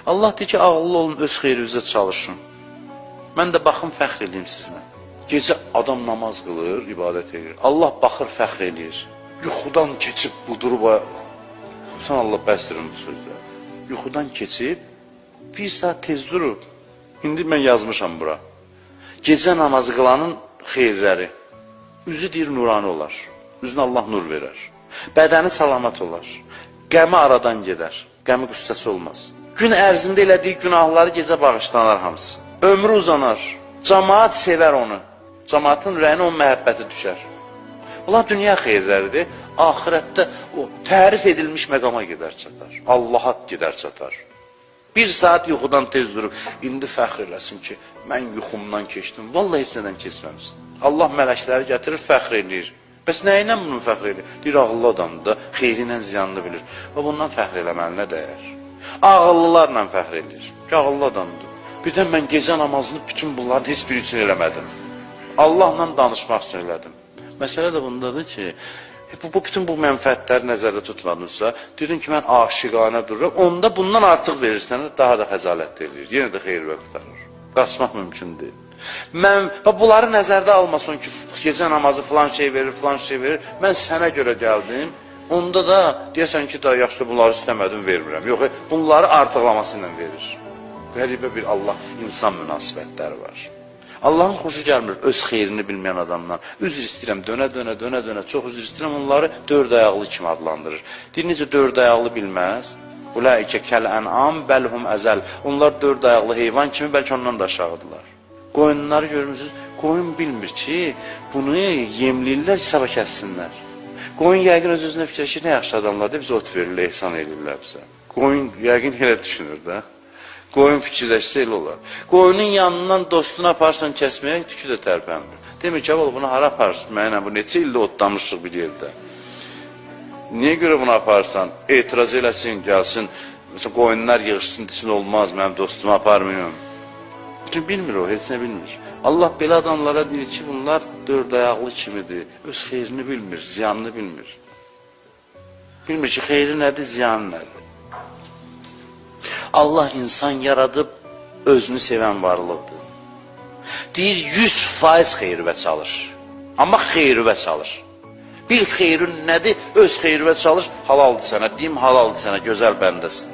Allah deyir ki, ağıllı olun, öz xeyrinizə çalışın. Mən də baxım, fəxr edeyim sizinlə. Gecə adam namaz qılır, ibadət edir. Allah baxır, fəxr edir. Yuxudan keçib budurub, sən Allah bəsdir onu sözlər. Yuxudan keçib, bir saat tez durub. İndi mən yazmışam bura. Gecə namazı qılanın xeyirləri. Üzü deyir, nurani olar. Üzünə Allah nur verər. Bədəni salamat olar. Qəmi aradan gedər. Qəmi qüssəsi olmaz. Gün ərzində elədiyi günahları gecə bağışlanar hamısı. Ömrü uzanar. Cəmaat sevər onu. Cəmaatın ürəyinə onun məhəbbəti düşər. Bunlar dünya xeyirləridir. Ahirətdə o tərif edilmiş məqama gedər çatar. Allaha gedər çatar. Bir saat yuxudan tez durub, indi fəxr eləsin ki, mən yuxumdan keçdim. Vallahi heç nədən keçməmişsin. Allah mələkləri gətirir, fəxr edir. Bəs nə ilə bunu fəxr edir? Deyir, ağıllı adamdır da, xeyri ilə ziyanını bilir. Və bundan fəxr eləməlinə dəyər. Ağıllılarla fəxr edir. Ki, ağıllı adamdır. Birdən mən gecə namazını bütün bunların heç biri üçün eləmədim. Allahla danışmaq üçün elədim. Məsələ də bundadır ki, bütün bu mənfəətləri nəzərdə tutmadınızsa, dedin ki, mən aşiqanə dururam, onda bundan artıq verirsən, daha da xəcalət edir. Yenə də xeyir və qutarır. Qaçmaq mümkün deyil. Bunları nəzərdə almasın ki, gecə namazı filan şey verir, filan şey verir. Mən sənə görə gəldim, onda da deyəsən ki, daha yaxşı bunları istəmədim, vermirəm. Yox, bunları artıqlaması ilə verir. Qəribə bir Allah-insan münasibətləri var. Allahın xoşu gəlmir öz xeyrini bilməyən adamdan. Üzr istəyirəm, dönə, çox üzr istəyirəm, onları dörd ayaqlı kimi adlandırır. Deyir, necə dörd ayaqlı bilməz? Ulaikə kəl-ən'am bəlhum əzəl. Onlar dörd ayaqlı heyvan kimi, bəlkə ondan da aşağıdırlar. Qoyunları görmürsünüz, qoyun bilmir ki, bunu yemləyirlər ki, sabah kəssinlər. Qoyun yəqin öz-özünə fikirləşir, nə yaxşı adamlar da bizə ot verirlər, ehsan edirlər bizə. Qoyun yəqin elə düşünür də. Qoyun fikirləşsə elə olar. Qoyunun yanından dostunu aparsan kəsməyə, tükü də tərpənmir. Demir ki, bunu hara aparsın, mənə bu neçə ildə otlamışıq bir yerdə. Niyə görə bunu aparsan? Etiraz eləsin, gəlsin, qoyunlar yığışsın, desin, olmaz, mənim dostumu aparmayım. Çünki bilmir o, heç nə bilmir. Allah belə adamlara deyir ki, bunlar dörd ayaqlı kimidir, öz xeyrini bilmir, ziyanını bilmir. Bilmir ki, xeyri nədir, ziyanı nədir. Allah insan yaradıb, özünü sevən varlıqdır. Deyir, 100% xeyrivə çalış. Amma xeyrivə çalış. Bil xeyrin nədir, öz xeyrivə çalış, halaldır sənə. Deyim, halaldır sənə, gözəl bəndəsən.